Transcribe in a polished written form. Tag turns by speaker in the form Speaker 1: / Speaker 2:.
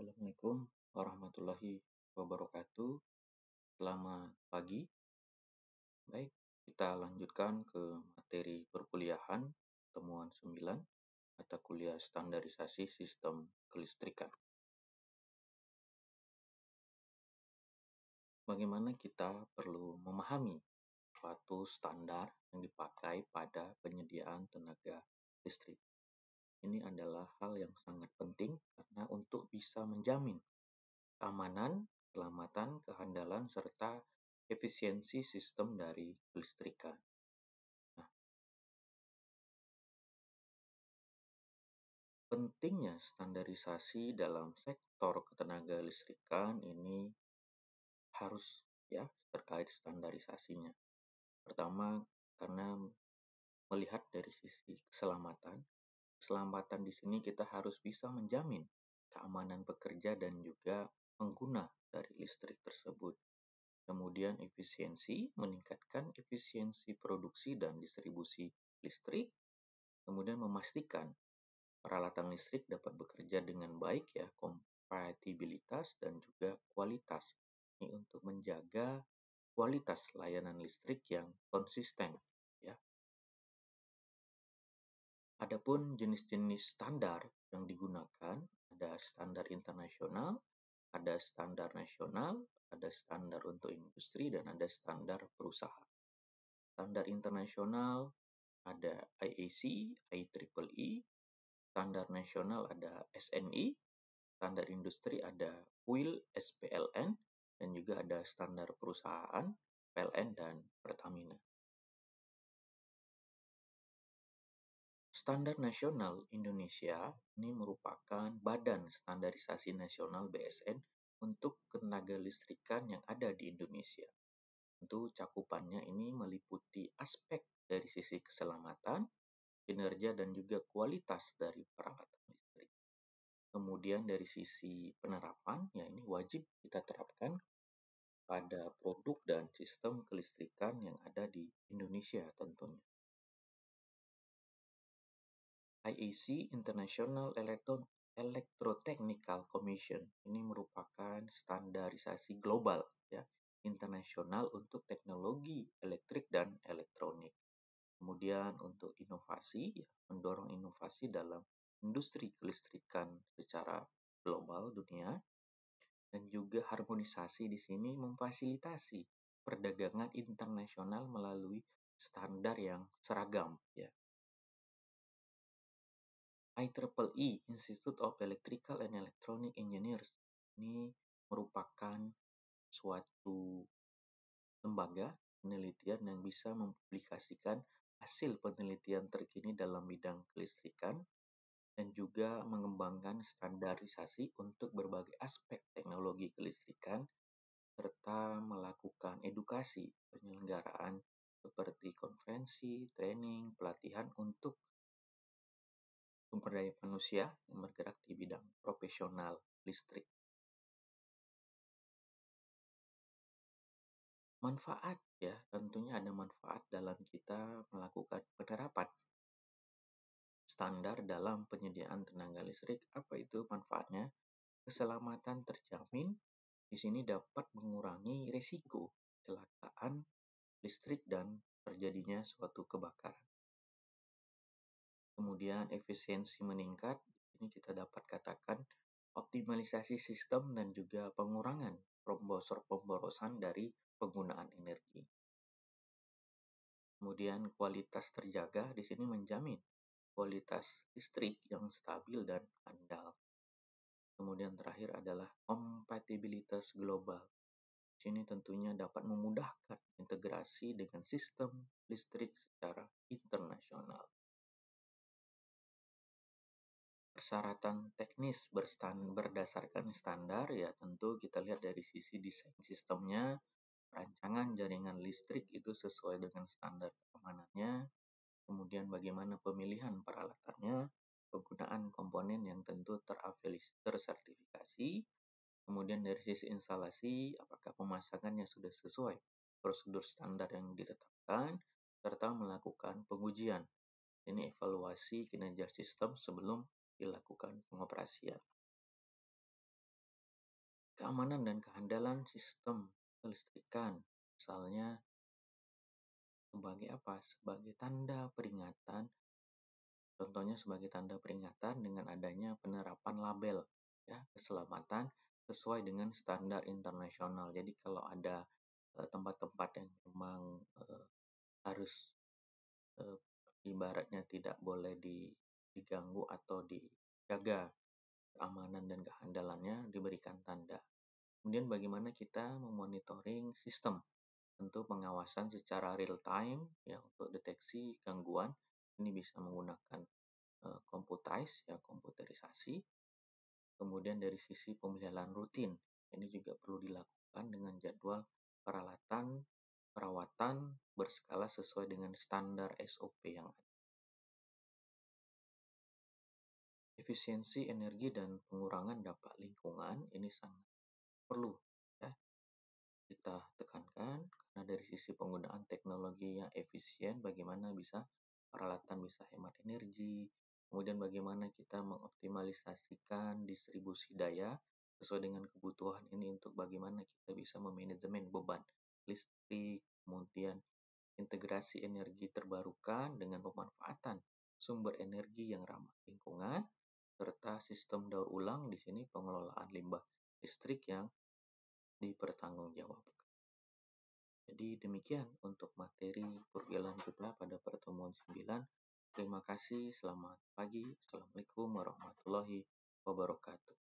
Speaker 1: Assalamualaikum warahmatullahi wabarakatuh. Selamat pagi. Baik, kita lanjutkan ke materi perkuliahan temuan 9 mata kuliah standarisasi sistem kelistrikan. Bagaimana kita perlu memahami suatu standar yang dipakai pada penyediaan tenaga listrik. Ini adalah hal yang sangat penting karena untuk bisa menjamin keamanan, keselamatan, kehandalan, serta efisiensi sistem dari kelistrikan. Nah, pentingnya standarisasi dalam sektor ketenaga listrikan ini harus terkait standarisasinya. Pertama, karena melihat dari sisi keselamatan. Keselamatan di sini kita harus bisa menjamin keamanan pekerja dan juga pengguna dari listrik tersebut. Kemudian efisiensi, meningkatkan efisiensi produksi dan distribusi listrik. Kemudian memastikan peralatan listrik dapat bekerja dengan baik kompatibilitas dan juga kualitas. Ini untuk menjaga kualitas layanan listrik yang konsisten ya. Adapun jenis-jenis standar yang digunakan, ada standar internasional, ada standar nasional, ada standar untuk industri, dan ada standar perusahaan. Standar internasional ada IAC, IEEE, standar nasional ada SNI, standar industri ada WIL, SPLN, dan juga ada standar perusahaan, PLN, dan Pertamina. Standar Nasional Indonesia ini merupakan Badan Standarisasi Nasional BSN untuk ketenaga listrikan yang ada di Indonesia. Tentu cakupannya ini meliputi aspek dari sisi keselamatan, kinerja, dan juga kualitas dari peralatan listrik. Kemudian dari sisi penerapan, ini wajib kita terapkan pada produk dan sistem kelistrikan yang ada di Indonesia tentunya. IEC, International Electrotechnical Commission, ini merupakan standarisasi global internasional untuk teknologi elektrik dan elektronik. Kemudian untuk inovasi, mendorong inovasi dalam industri kelistrikan secara global dunia, dan juga harmonisasi di sini memfasilitasi perdagangan internasional melalui standar yang seragam IEEE, Institute of Electrical and Electronic Engineers, ini merupakan suatu lembaga penelitian yang bisa mempublikasikan hasil penelitian terkini dalam bidang kelistrikan dan juga mengembangkan standarisasi untuk berbagai aspek teknologi kelistrikan serta melakukan edukasi penyelenggaraan seperti konferensi, training, pelatihan untuk sumber daya manusia yang bergerak di bidang profesional listrik. Manfaat tentunya ada manfaat dalam kita melakukan penerapan standar dalam penyediaan tenaga listrik. Apa itu manfaatnya? Keselamatan terjamin. Di sini dapat mengurangi risiko kecelakaan listrik dan terjadinya suatu kebakaran. Kemudian efisiensi meningkat. Ini kita dapat katakan optimalisasi sistem dan juga pengurangan pemborosan dari penggunaan energi. Kemudian kualitas terjaga, di sini menjamin kualitas listrik yang stabil dan andal. Kemudian terakhir adalah kompatibilitas global. Di sini tentunya dapat memudahkan integrasi dengan sistem listrik secara internasional. Persyaratan teknis berdasarkan standar tentu kita lihat dari sisi desain sistemnya, rancangan jaringan listrik itu sesuai dengan standar keamanannya, kemudian bagaimana pemilihan peralatannya, penggunaan komponen yang tentu tersertifikasi, kemudian dari sisi instalasi apakah pemasangannya sudah sesuai prosedur standar yang ditetapkan, serta melakukan pengujian. Ini evaluasi kinerja sistem sebelum dilakukan pengoperasian. Keamanan dan kehandalan sistem kelistrikan. Misalnya sebagai apa? Sebagai tanda peringatan. Contohnya sebagai tanda peringatan dengan adanya penerapan label ya keselamatan sesuai dengan standar internasional. Jadi kalau ada tempat-tempat yang memang harus eh, ibaratnya tidak boleh diganggu atau dijaga keamanan dan kehandalannya, diberikan tanda. Kemudian bagaimana kita memonitoring sistem, tentu pengawasan secara real time ya untuk deteksi gangguan. Ini bisa menggunakan komputerisasi. Kemudian dari sisi pemeliharaan rutin, ini juga perlu dilakukan dengan jadwal perawatan berskala sesuai dengan standar SOP yang ada. Efisiensi energi dan pengurangan dampak lingkungan ini sangat perlu ya kita tekankan, karena dari sisi penggunaan teknologi yang efisien, bagaimana bisa peralatan bisa hemat energi, kemudian bagaimana kita mengoptimalisasikan distribusi daya sesuai dengan kebutuhan ini untuk bagaimana kita bisa memanajemen beban listrik, kemudian integrasi energi terbarukan dengan pemanfaatan sumber energi yang ramah lingkungan, serta sistem daur ulang di sini pengelolaan limbah listrik yang dipertanggungjawabkan. Jadi demikian untuk materi perkuliahan kita pada pertemuan 9. Terima kasih, selamat pagi. Assalamualaikum warahmatullahi wabarakatuh.